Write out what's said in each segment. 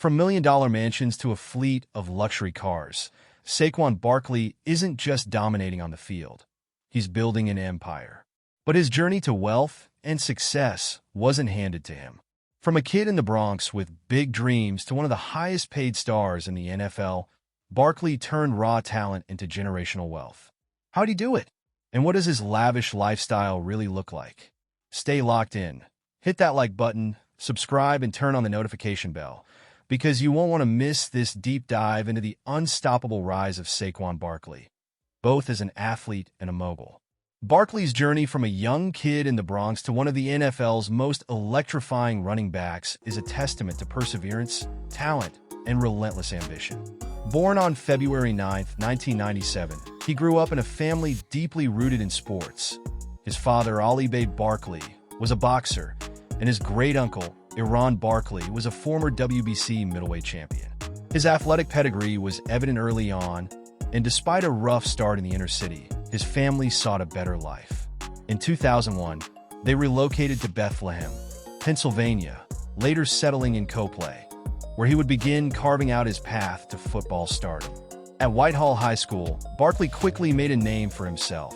From million-dollar mansions to a fleet of luxury cars, Saquon Barkley isn't just dominating on the field. He's building an empire. But his journey to wealth and success wasn't handed to him. From a kid in the Bronx with big dreams to one of the highest-paid stars in the NFL, Barkley turned raw talent into generational wealth. How'd he do it? And what does his lavish lifestyle really look like? Stay locked in. Hit that like button, subscribe, and turn on the notification bell, because you won't want to miss this deep dive into the unstoppable rise of Saquon Barkley, both as an athlete and a mogul. Barkley's journey from a young kid in the Bronx to one of the NFL's most electrifying running backs is a testament to perseverance, talent, and relentless ambition. Born on February 9, 1997, he grew up in a family deeply rooted in sports. His father, Ali Bey Barkley, was a boxer, and his great-uncle, Iran Barkley, was a former WBC middleweight champion. His athletic pedigree was evident early on, and despite a rough start in the inner city, his family sought a better life. In 2001, they relocated to Bethlehem, Pennsylvania, later settling in Copley, where he would begin carving out his path to football stardom. At Whitehall High School, Barkley quickly made a name for himself,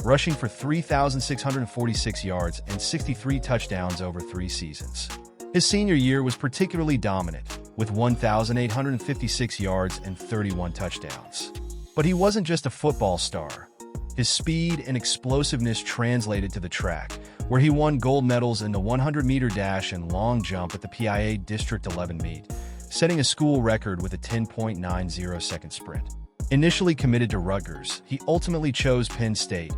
rushing for 3,646 yards and 63 touchdowns over 3 seasons. His senior year was particularly dominant, with 1,856 yards and 31 touchdowns. But he wasn't just a football star. His speed and explosiveness translated to the track, where he won gold medals in the 100-meter dash and long jump at the PIA District 11 meet, setting a school record with a 10.90-second sprint. Initially committed to Rutgers, he ultimately chose Penn State,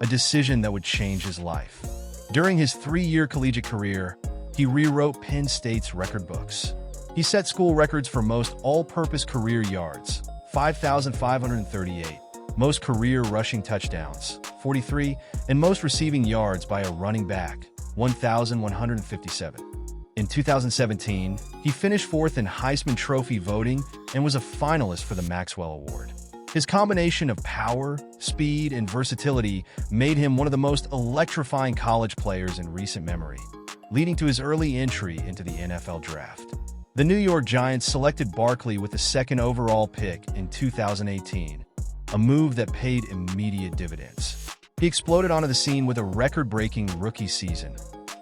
a decision that would change his life. During his 3-year collegiate career, he rewrote Penn State's record books. He set school records for most all-purpose career yards, 5,538, most career rushing touchdowns, 43, and most receiving yards by a running back, 1,157. In 2017, he finished 4th in Heisman Trophy voting and was a finalist for the Maxwell Award. His combination of power, speed, and versatility made him one of the most electrifying college players in recent memory, leading to his early entry into the NFL draft. The New York Giants selected Barkley with the 2nd overall pick in 2018, a move that paid immediate dividends. He exploded onto the scene with a record-breaking rookie season,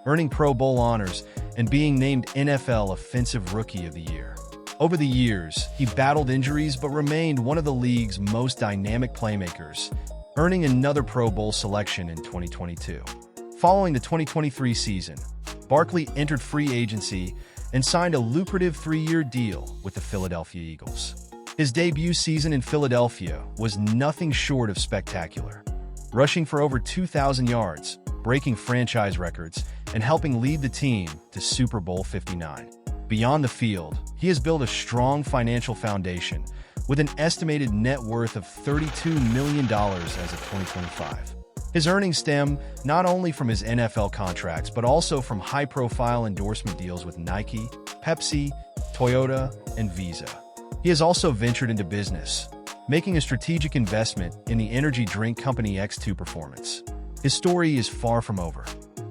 earning Pro Bowl honors and being named NFL Offensive Rookie of the Year. Over the years, he battled injuries but remained one of the league's most dynamic playmakers, earning another Pro Bowl selection in 2022. Following the 2023 season, Barkley entered free agency and signed a lucrative 3-year deal with the Philadelphia Eagles. His debut season in Philadelphia was nothing short of spectacular, rushing for over 2,000 yards, breaking franchise records, and helping lead the team to Super Bowl 59. Beyond the field, he has built a strong financial foundation with an estimated net worth of $32 million as of 2025. His earnings stem not only from his NFL contracts, but also from high-profile endorsement deals with Nike, Pepsi, Toyota, and Visa. He has also ventured into business, making a strategic investment in the energy drink company X2 Performance. His story is far from over.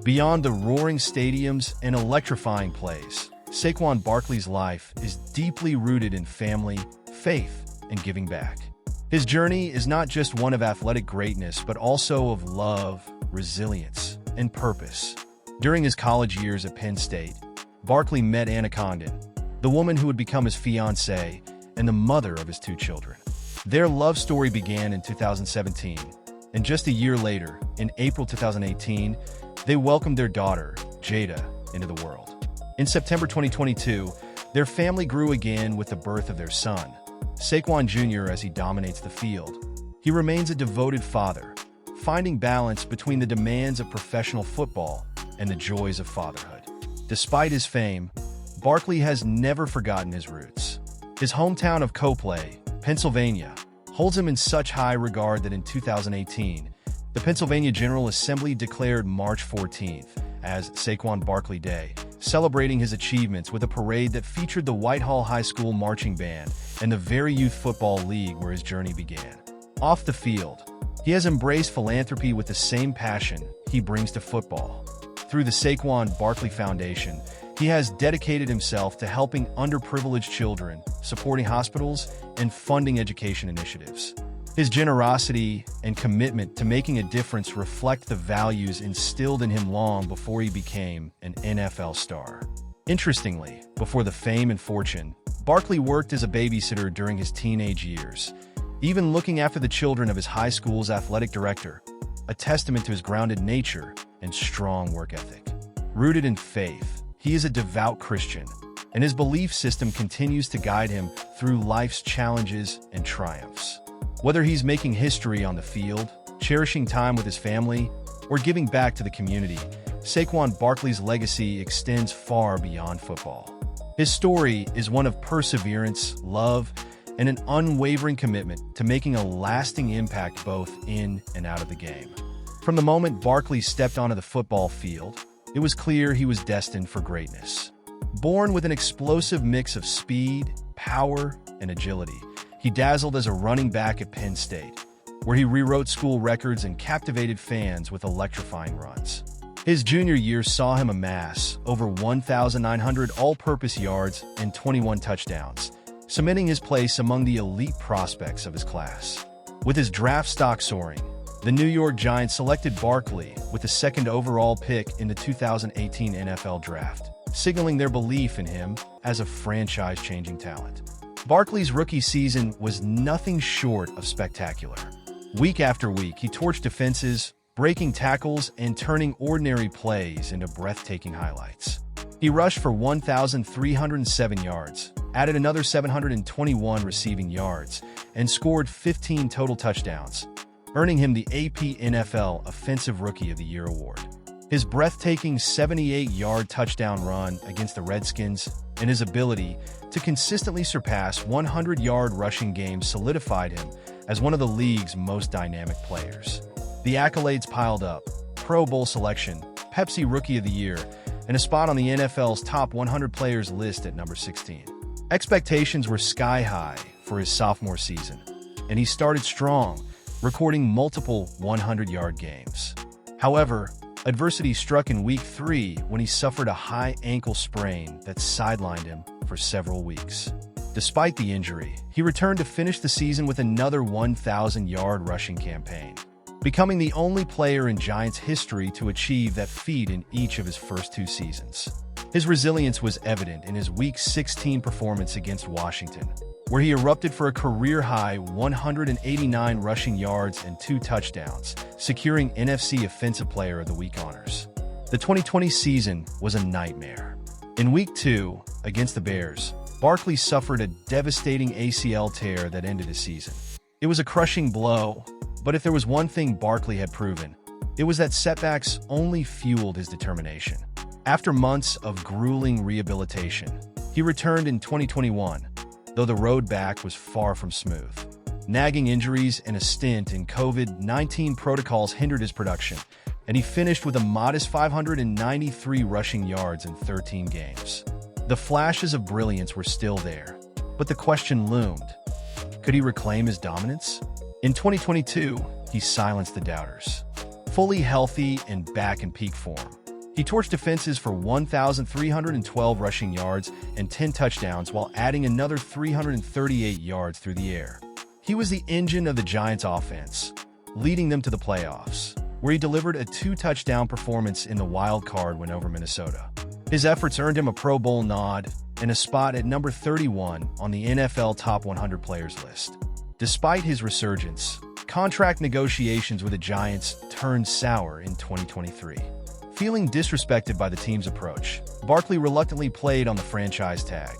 Beyond the roaring stadiums and electrifying plays, Saquon Barkley's life is deeply rooted in family, faith, and giving back. His journey is not just one of athletic greatness, but also of love, resilience, and purpose. During his college years at Penn State, Barkley met Anna Condon, the woman who would become his fiancée and the mother of his 2 children. Their love story began in 2017, and just a year later, in April 2018, they welcomed their daughter, Jada, into the world. In September 2022, their family grew again with the birth of their son, Saquon Jr., as he dominates the field. He remains a devoted father, finding balance between the demands of professional football and the joys of fatherhood. Despite his fame, Barkley has never forgotten his roots. His hometown of Copley, Pennsylvania, holds him in such high regard that in 2018, the Pennsylvania General Assembly declared March 14th as Saquon Barkley Day, celebrating his achievements with a parade that featured the Whitehall High School marching band and the Very Youth Football League where his journey began. Off the field, he has embraced philanthropy with the same passion he brings to football. Through the Saquon Barkley Foundation, He has dedicated himself to helping underprivileged children, supporting hospitals, and funding education initiatives. His generosity and commitment to making a difference reflect the values instilled in him long before he became an NFL star. Interestingly, before the fame and fortune, Barkley worked as a babysitter during his teenage years, even looking after the children of his high school's athletic director, a testament to his grounded nature and strong work ethic. Rooted in faith, he is a devout Christian, and his belief system continues to guide him through life's challenges and triumphs. Whether he's making history on the field, cherishing time with his family, or giving back to the community, Saquon Barkley's legacy extends far beyond football. His story is one of perseverance, love, and an unwavering commitment to making a lasting impact both in and out of the game. From the moment Barkley stepped onto the football field, it was clear he was destined for greatness. Born with an explosive mix of speed, power, and agility, he dazzled as a running back at Penn State, where he rewrote school records and captivated fans with electrifying runs. His junior year saw him amass over 1,900 all-purpose yards and 21 touchdowns, cementing his place among the elite prospects of his class. With his draft stock soaring, the New York Giants selected Barkley with the second overall pick in the 2018 NFL Draft, signaling their belief in him as a franchise-changing talent. Barkley's rookie season was nothing short of spectacular. Week after week, he torched defenses, breaking tackles and turning ordinary plays into breathtaking highlights. He rushed for 1,307 yards, added another 721 receiving yards, and scored 15 total touchdowns, earning him the AP NFL Offensive Rookie of the Year award. His breathtaking 78-yard touchdown run against the Redskins and his ability to consistently surpass 100-yard rushing games solidified him as one of the league's most dynamic players. The accolades piled up: Pro Bowl selection, Pepsi Rookie of the Year, and a spot on the NFL's top 100 players list at number 16. Expectations were sky-high for his sophomore season, and he started strong, recording multiple 100-yard games. However, adversity struck in Week 3 when he suffered a high ankle sprain that sidelined him for several weeks. Despite the injury, he returned to finish the season with another 1,000-yard rushing campaign, becoming the only player in Giants history to achieve that feat in each of his first 2 seasons. His resilience was evident in his Week 16 performance against Washington, where he erupted for a career-high 189 rushing yards and 2 touchdowns, securing NFC Offensive Player of the Week honors. The 2020 season was a nightmare. In Week 2, against the Bears, Barkley suffered a devastating ACL tear that ended his season. It was a crushing blow, but if there was one thing Barkley had proven, it was that setbacks only fueled his determination. After months of grueling rehabilitation, he returned in 2021, though the road back was far from smooth. Nagging injuries and a stint in COVID-19 protocols hindered his production, and he finished with a modest 593 rushing yards in 13 games. The flashes of brilliance were still there, but the question loomed: could he reclaim his dominance? In 2022, he silenced the doubters. Fully healthy and back in peak form, he torched defenses for 1,312 rushing yards and 10 touchdowns while adding another 338 yards through the air. He was the engine of the Giants' offense, leading them to the playoffs, where he delivered a 2-touchdown performance in the wild card win over Minnesota. His efforts earned him a Pro Bowl nod and a spot at number 31 on the NFL Top 100 Players list. Despite his resurgence, contract negotiations with the Giants turned sour in 2023. Feeling disrespected by the team's approach, Barkley reluctantly played on the franchise tag,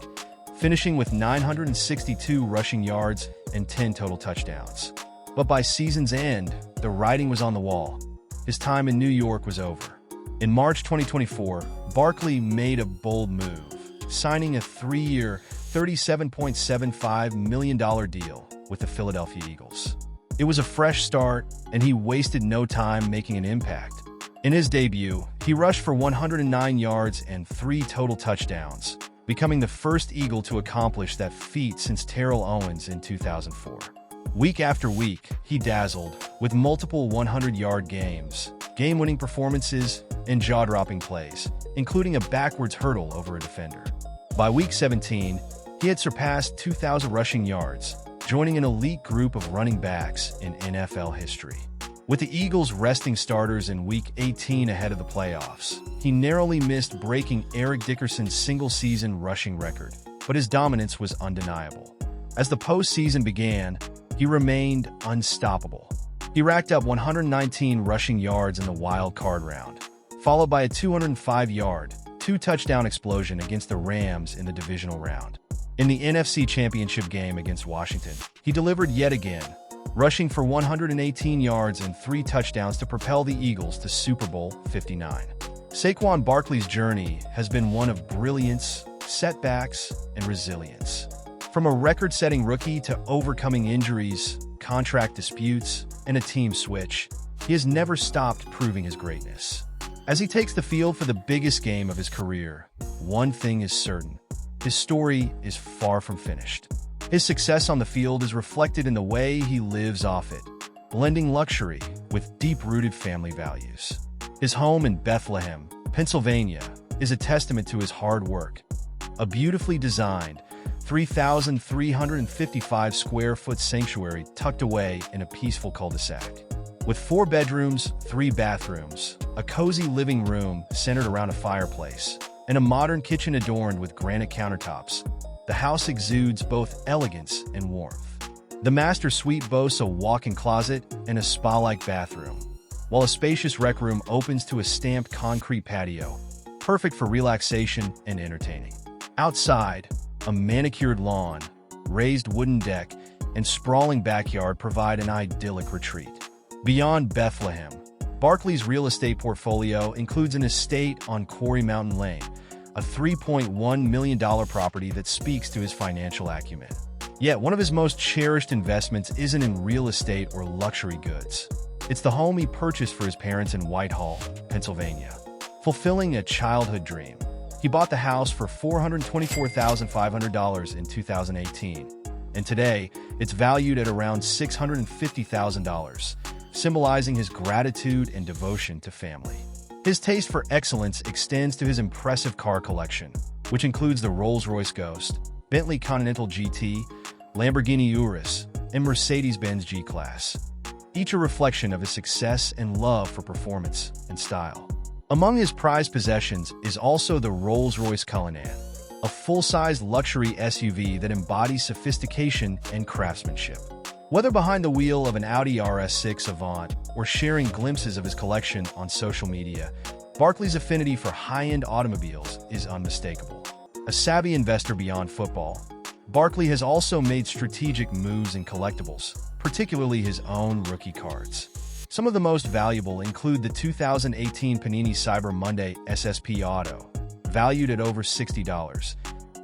finishing with 962 rushing yards and 10 total touchdowns. But by season's end, the writing was on the wall. His time in New York was over. In March 2024, Barkley made a bold move, signing a 3-year, $37.75 million deal with the Philadelphia Eagles. It was a fresh start, and he wasted no time making an impact. In his debut, he rushed for 109 yards and 3 total touchdowns, becoming the first Eagle to accomplish that feat since Terrell Owens in 2004. Week after week, he dazzled, with multiple 100-yard games, game-winning performances, and jaw-dropping plays, including a backwards hurdle over a defender. By week 17, he had surpassed 2,000 rushing yards, joining an elite group of running backs in NFL history. With the Eagles resting starters in Week 18 ahead of the playoffs, he narrowly missed breaking Eric Dickerson's single-season rushing record, but his dominance was undeniable. As the postseason began, he remained unstoppable. He racked up 119 rushing yards in the wild card round, followed by a 205-yard, two-touchdown explosion against the Rams in the divisional round. In the NFC Championship game against Washington, he delivered yet again, rushing for 118 yards and 3 touchdowns to propel the Eagles to Super Bowl 59. Saquon Barkley's journey has been one of brilliance, setbacks, and resilience. From a record-setting rookie to overcoming injuries, contract disputes, and a team switch, he has never stopped proving his greatness. As he takes the field for the biggest game of his career, one thing is certain: his story is far from finished. His success on the field is reflected in the way he lives off it, blending luxury with deep-rooted family values. His home in Bethlehem, Pennsylvania, is a testament to his hard work. A beautifully designed, 3,355-square-foot sanctuary tucked away in a peaceful cul-de-sac. With 4 bedrooms, 3 bathrooms, a cozy living room centered around a fireplace, and a modern kitchen adorned with granite countertops, the house exudes both elegance and warmth. The master suite boasts a walk-in closet and a spa-like bathroom, while a spacious rec room opens to a stamped concrete patio, perfect for relaxation and entertaining. Outside, a manicured lawn, raised wooden deck, and sprawling backyard provide an idyllic retreat. Beyond Bethlehem, Barkley's real estate portfolio includes an estate on Quarry Mountain Lane, a $3.1 million property that speaks to his financial acumen. Yet, one of his most cherished investments isn't in real estate or luxury goods. It's the home he purchased for his parents in Whitehall, Pennsylvania. Fulfilling a childhood dream, he bought the house for $424,500 in 2018, and today it's valued at around $650,000, symbolizing his gratitude and devotion to family. His taste for excellence extends to his impressive car collection, which includes the Rolls-Royce Ghost, Bentley Continental GT, Lamborghini Urus, and Mercedes-Benz G-Class, each a reflection of his success and love for performance and style. Among his prized possessions is also the Rolls-Royce Cullinan, a full-size luxury SUV that embodies sophistication and craftsmanship. Whether behind the wheel of an Audi RS6 Avant or sharing glimpses of his collection on social media, Barkley's affinity for high-end automobiles is unmistakable. A savvy investor beyond football, Barkley has also made strategic moves in collectibles, particularly his own rookie cards. Some of the most valuable include the 2018 Panini Cyber Monday SSP Auto, valued at over $60,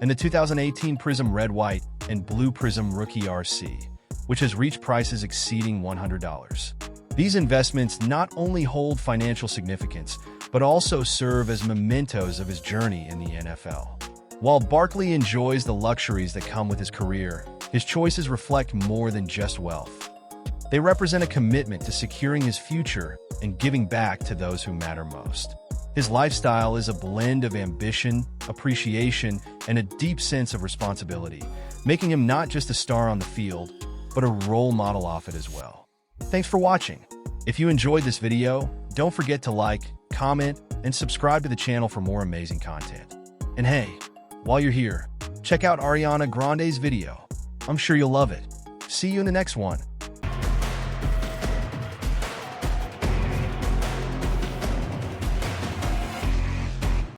and the 2018 Prism Red, White, and Blue Prism Rookie RC, which has reached prices exceeding $100. These investments not only hold financial significance, but also serve as mementos of his journey in the NFL. While Barkley enjoys the luxuries that come with his career, his choices reflect more than just wealth. They represent a commitment to securing his future and giving back to those who matter most. His lifestyle is a blend of ambition, appreciation, and a deep sense of responsibility, making him not just a star on the field, but a role model off it as well. Thanks for watching. If you enjoyed this video, don't forget to like, comment, and subscribe to the channel for more amazing content. And hey, while you're here, check out Ariana Grande's video. I'm sure you'll love it. See you in the next one.